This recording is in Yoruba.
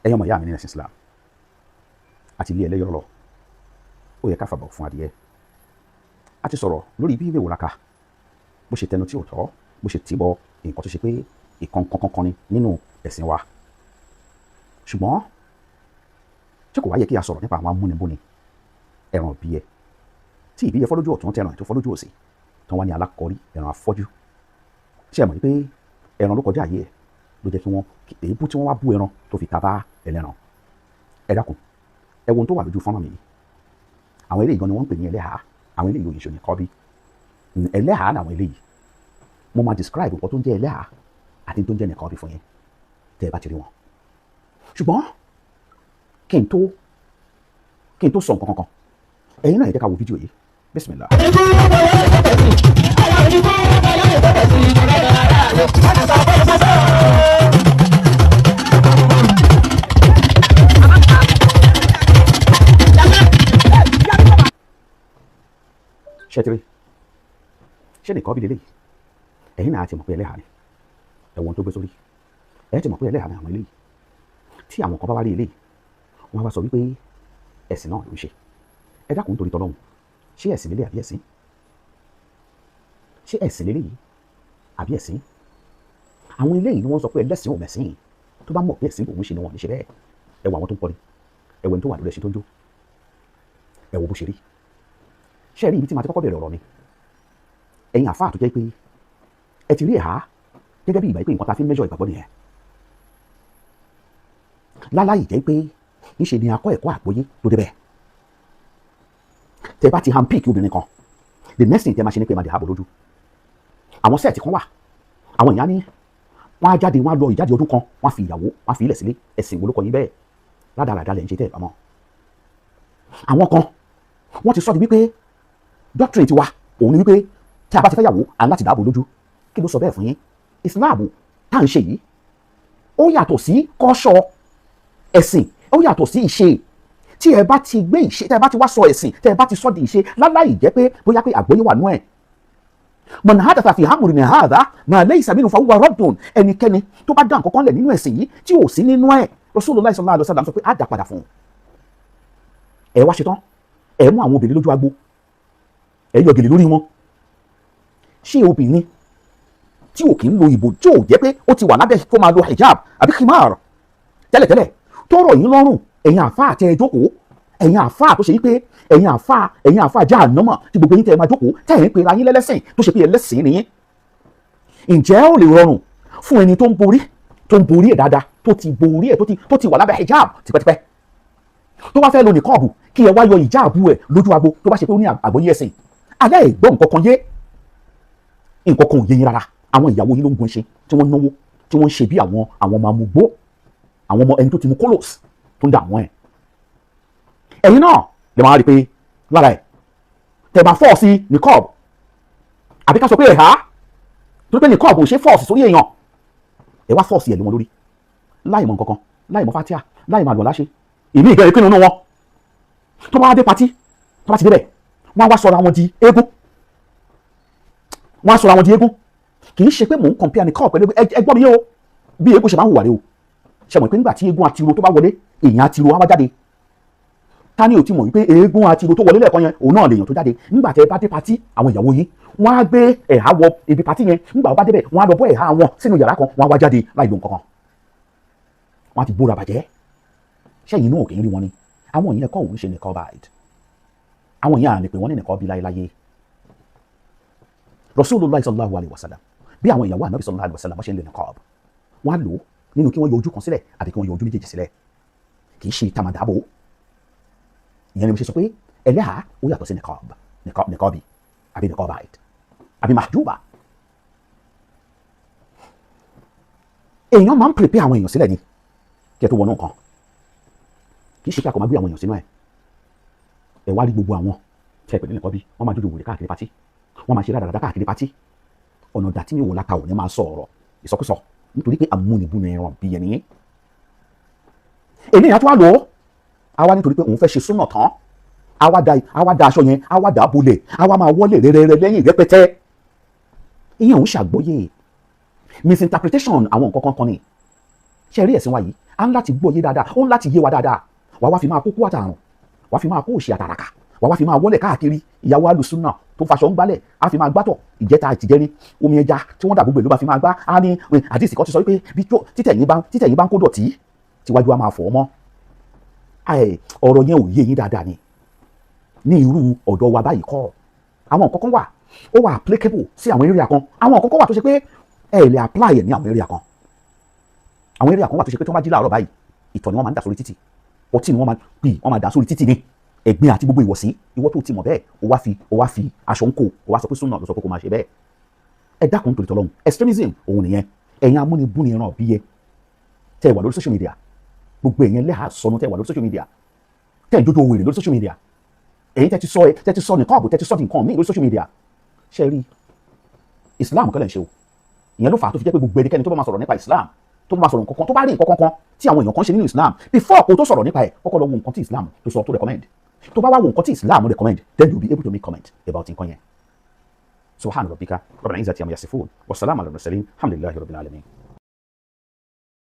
ẹ̀yin ọmọ ìyá mi nínú ẹ̀sìn Islam àti ilé ẹlẹ́yọ̀rọ̀ lọ ó yẹ ká fàbọ̀ fún adìyẹ. a ti sọ̀rọ̀ lórí bí ìwé wòlaka bó ṣe tẹnu tí ò tọ́ bó ṣe tìbọ̀ nǹkan tó ṣe pé ìkankankan ni nínú ẹ̀sìn wa. ṣùgbọ́n tí kò wá yẹ kí a sọ̀rọ̀ nípa àwọn amúnibúni ẹran ìbíyẹ tí ìbíyẹ fọ́lójú ọ̀tún tẹran ètò fọ́lójú òsì tí wọ́n ní alákọ̀ọ́rí ẹran afọ́jú. ṣé ẹ mọ̀ pé ẹran ló kọjá àyè ẹ̀ ló jẹ́ kí wọ́n èébú tí wọ́n wá bú ẹran tó fi ta bá ẹlẹ́ran. ẹ dákun ẹ wo ohun tó wà lójú fọ́nrán mi yìí. àwọn eléyìí gan ni wọ́n ń pè ní ẹlẹ́hàá, àwọn eléyìí òyìnbó ní kọ́bí. ẹlẹ́hàá làwọn eléyìí. mo máa describe nǹkan tó ń jẹ́ ẹlẹ́hàá àti tó ń jẹ́ nìkọ́bí fún yín tẹ́ ẹ bá ti rí wọn. ṣùgbọ́n kí n tó sọ nǹkan kankan ẹ̀yin náà ẹ jẹ́ ká wo fídíò yìí. Bismillah. ṣẹ́tìrì ṣé nìkan bí lélẹ́yìí ẹ̀yin náà ti mọ̀ pé ẹlẹ́hàá ni ẹ̀wọ̀n tó gbé sórí ẹ̀ ti mọ̀ pé ẹlẹ́hàá ni àwọn eléyìí tí àwọn kan bá wá rí eléyìí wọ́n wá sọ wípé ẹ̀sìn náà ló ń ṣe. ẹ dákun nítorí tọ́lọ́hun ṣé ẹ̀sìn lélẹ́yìí àbí ẹ̀sìn? ṣé ẹ̀sìn lélẹ́yìí àbí ẹ̀sìn? àwọn eléyìí ni wọ́n sọ pé ẹlẹ́sìn ò mẹ̀sìn tó bá mọ̀ pé ẹ̀sìn òun ṣe ni wọ́n ní ṣe bẹ́ẹ̀. ẹ wo àwọn tó ń kọrin ẹ wo ẹni tó wà lórí ẹṣin tó ń jó ẹ wo bó ṣe rí. ṣé ẹ rí ibi tí màá ti kọ́kọ́ bẹ̀rẹ̀ ọ̀rọ̀ ni ẹ̀yin àfáà tó jẹ́ pé ẹ ti rí ẹ̀há gẹ́gẹ́ bí ìgbà pé nǹkan ta fi ń mẹ́jọ ìgbàgbọ́ nìyẹn. láláì jẹ́ pé ìṣe ni akọ́ ẹ̀kọ́ àgbọ́yé tó débẹ̀. tẹ bá ti handpick obìnrin kan the next thing tẹ máa ṣe ni pé máa dẹ̀ ààbò lójú. àwọn sẹ́ẹ̀tì kan wà àwọn ìyá ní wọ́n á jáde wọ́n á lọ ìjáde ọdún kan wọ́n á fi ìyàwó wọ́n á fi ilẹ̀ sílé ẹ̀sìn olókọ yín bẹ́ẹ̀ ládàradà lẹ̀ ń ṣe tẹ́ ẹ̀ bá mọ̀. àwọn kan wọ́n ti sọ di wípé doctrine ti wa òun ni wípé tí a bá ti fẹ́ yàwó à ń láti dáàbò lójú. kí ló sọ bẹ́ẹ̀ fún yín? Islam tá à ń ṣe yìí ó yàtọ̀ sí kọ́ṣọ́ ẹ̀sìn, ó yàtọ̀ sí ìṣe. tí ẹ bá ti gbé ìṣe tẹ́ ẹ bá ti wá sọ ẹ̀sìn tẹ́ ẹ bá ti sọ di ìṣe láláì jẹ́ pé bóyá pé àgbọ́yé wà nú ẹ̀. man hadatha fi amrina hadha ma laysa minhu fa huwa raddun. ẹnikẹ́ni tó bá dá nǹkan kan lẹ̀ nínú ẹ̀sìn yìí tí ò sí nínú ẹ̀ Rasulullah sallallahu alaihi wasallam sọ pé á dá padà fún un. ẹ wá ṣetán ẹ mú àwọn obìnrin lójú agbo ẹ yọ gèlè lórí wọn. ṣé obìnrin tí ò kì í lo ìbò tí ò jẹ́ pé ó ti wà lábẹ́ kó máa lo hijab àbí khimar tẹ́lẹ̀tẹ́lẹ̀ tó rọ̀ yín lọ́rùn ẹ̀yin àfáà tẹ́ ẹ jókòó ẹ̀yin àfáà tó ṣe wípé ẹ̀yin àfáà jahannama tí gbogbo yín tẹ́ ẹ máa jókòó tẹ́ ẹ̀ ń pera yín lẹ́lẹ́sìn tó ṣe pé ẹlẹ́sìn nìyín. ǹjẹ́ ó lè rọrùn fún ẹni tó ń borí ẹ̀ dáadáa tó ti borí ẹ̀ tó ti wà lábẹ́ hijab tipẹ́tipẹ́ tó bá fẹ́ lo nìkọ́ọ̀bù kí ẹ wá yọ ìjáàbù ẹ̀ lójú agbo tó bá ṣe pé ó ní àgbọ́yé ẹ̀sìn alẹ́ ìgbọ́ nǹkan kan yé nǹkan kan ò yé yín rárá. àwọn ìyàwó yín ló ń gun ẹṣin tí wọ́n náwó tí wọ́n ń ṣe bí àwọn ọmọ amúgbó àwọn ọmọ ẹni tó ti mú kólòs tó ń dà wọ́n ẹ̀. ẹ̀yin náà lè máa rí i pé lára ẹ̀ tẹ̀ máa fọ́ọ̀ sí nìkọ́ọ̀b àbí ká sọ pé ẹ̀há torí pé nìkọ́ọ̀b ò ṣe fọ́ọ̀sì sórí èèyàn ẹ̀ wá fọ́ọ̀sì ẹ̀ lé wọn lórí láì mọ nǹkan kan láì mọ fatia láì mọ àlùwàlá ṣe ìmí ìgbẹ́rẹ́ pinnu wọn tó bá wá dé patí tó bá ti débẹ̀ wọ́n á wá sọra wọn di eégún kì í ṣe pé mò ń compare ní kọ́ọ̀ pẹ̀lú ẹgbọ́n mi yé o bí eégún ṣe máa ń hùwà rẹ o ṣe mọ̀ pé nígbà tí eégún àtiro tó bá wọlé èèyàn àtiro á wá jáde ta ni ò ti mọ̀ wípé eégún àtiro tó wọlé lẹ́ẹ̀kan yẹn òun náà lèèyàn tó jáde nígbà tẹ́ bá dé patí àwọn ìyàwó yín wọ́n á gbé ẹ̀há wọ ibi patí yẹn nígbà wọ́n bá débẹ̀ wọ́n á lọ bọ́ ẹ̀há wọn sínú yàrá kan wọ́n á wá jáde láì lo nǹkan kan wọ́n á ti bóra bàjẹ́ ṣẹ́yìn náà kì í rí wọn ni àwọn ìyẹn kọ́ òun ṣe nìkan báyìí àwọn ìyẹn à lè pè wọ́n ní nìkan bí láyéláyé. Rasulullah sallallahu alaihi wasallam bí àwọn ìyàwó ànábì sallallahu alaihi wasallam ṣe ń lè nìkan wọ́n á lò ó nínú kí wọ́n yọ ojú kan sílẹ̀ àbí kí wọ́n yọ ojú méjèèjì sílẹ̀ kì í ṣe tamadabo. ìyẹn ni mo ṣe sọ pé ẹlẹ́hà ó yàtọ̀ sí nìkọ́bì àbí nìkọ́bàìd àbí mahjuba. èèyàn máa ń pèpè àwọn èèyàn sílẹ̀ ni kí ẹ tó wọnú nǹkan kì í ṣe kí a kò máa gbé àwọn èèyàn sínú ẹ̀. ẹ wá rí gbogbo àwọn tí ẹ pè ní nìkọ́bì wọ́n máa jójó wòlé káàkiri pátí wọ́n máa ṣe dáadáa káàkiri pátí ọ̀nà ìdá tí mi wò láta ò ní máa sọ ọ̀rọ̀ ìsọkúsọ nítorí pé amúnibúni ẹran bí yẹn nìyẹn. ènìyàn tó wá lò ó àwa nítorí pé òun fẹ́ ṣe súnà tán àwa da aṣọ yẹn àwa dà á bolẹ̀ àwa máa wọlé rẹ́rẹ́rẹ́ lẹ́yìn rẹpẹtẹ. ìyẹn òun ṣàgbọ́yé misinterpretation àwọn nǹkan kan ni ṣe rí ẹ̀sìn wa yìí á ń láti gbọ́ yé dáadáa, ó ń láti yé wa dáadáa. wàá wá fi máa kókó àtàrùn, wàá fi máa kó òṣì àtàràkà, wàá wá fi máa wọlé káàkiri. ìyàwó alùsùnà tó faṣọ ń gbálẹ̀ á fi máa gbátọ̀ ìjẹta ìtìjẹrin omi ẹja tí wọ́n dà gbogbo ìlú bá fi máa gbá. á ní àdìsí kan ti sọ wípé bí títẹ̀yìn bá ń kó dọ̀tí tíwájú á máa fọ̀ ọ́ mọ́. ọ̀rọ̀ yẹn ò yé yín dáadáa ni. ní irú ọ̀dọ̀ wa báyìí kọ́, àwọn nǹkan kan wà ó wà applicable sí àwọn area kan, àwọn nǹkan kan wà tó ṣe pé ẹ lè apply ẹ̀ ní àwọn area kan. àwọn area kan wà tó ṣe pé tó bá jí láàárọ̀ báyìí ìtọ̀ ni wọ́n máa ń dà sórí títì, ọtí ni wọ́n máa dà sórí títì ní ẹ̀gbin àti gbogbo ìwọ̀sí. ìwọ tó ti mọ̀ bẹ́ẹ̀ ó wá fi aṣọ ń kó ó wá sọ pé súnà ló sọ pé kó máa ṣe bẹ́ẹ̀. ẹ dákun torí tọlọ́hun, extremism òun nìyẹn. ẹ̀yin amúnibúni ẹran bí yẹ tẹ́ ẹ wà lórí social media, gbogbo ẹ̀yin lẹ́hà sọnù tẹ́ ẹ wà lórí social media, tẹ́ ẹ jójó wèrè lórí social media, ẹ̀yin tẹ́ ti sọ nìkan àbò tẹ́ ti sọ nǹkan míì lórí social media. ṣe rí Islam kọ́lẹ̀ ń ṣe o. ìyẹn ló fà á tó fi jẹ́ pé gbogbo ẹnikẹ́ni tó bá máa sọ̀rọ̀ nípa Islam, tó bá máa sọ̀rọ̀ nǹkan kan, tó bá rí nǹkan kan tí àwọn èèyàn kan ṣe nínú Islam, before kó tó sọ̀rọ̀ nípa ẹ̀ kọ́kọ́ lọ wo nǹkan tí Islam tó sọ tó recommend. tó bá wá wo nǹkan tí Islam recommend, then you be able to make comment about nǹkan yẹn. subhana rabbika rabbil izzati amma yasifun wa salamun ala al mursalin alhamdulillahi rabbil alamin.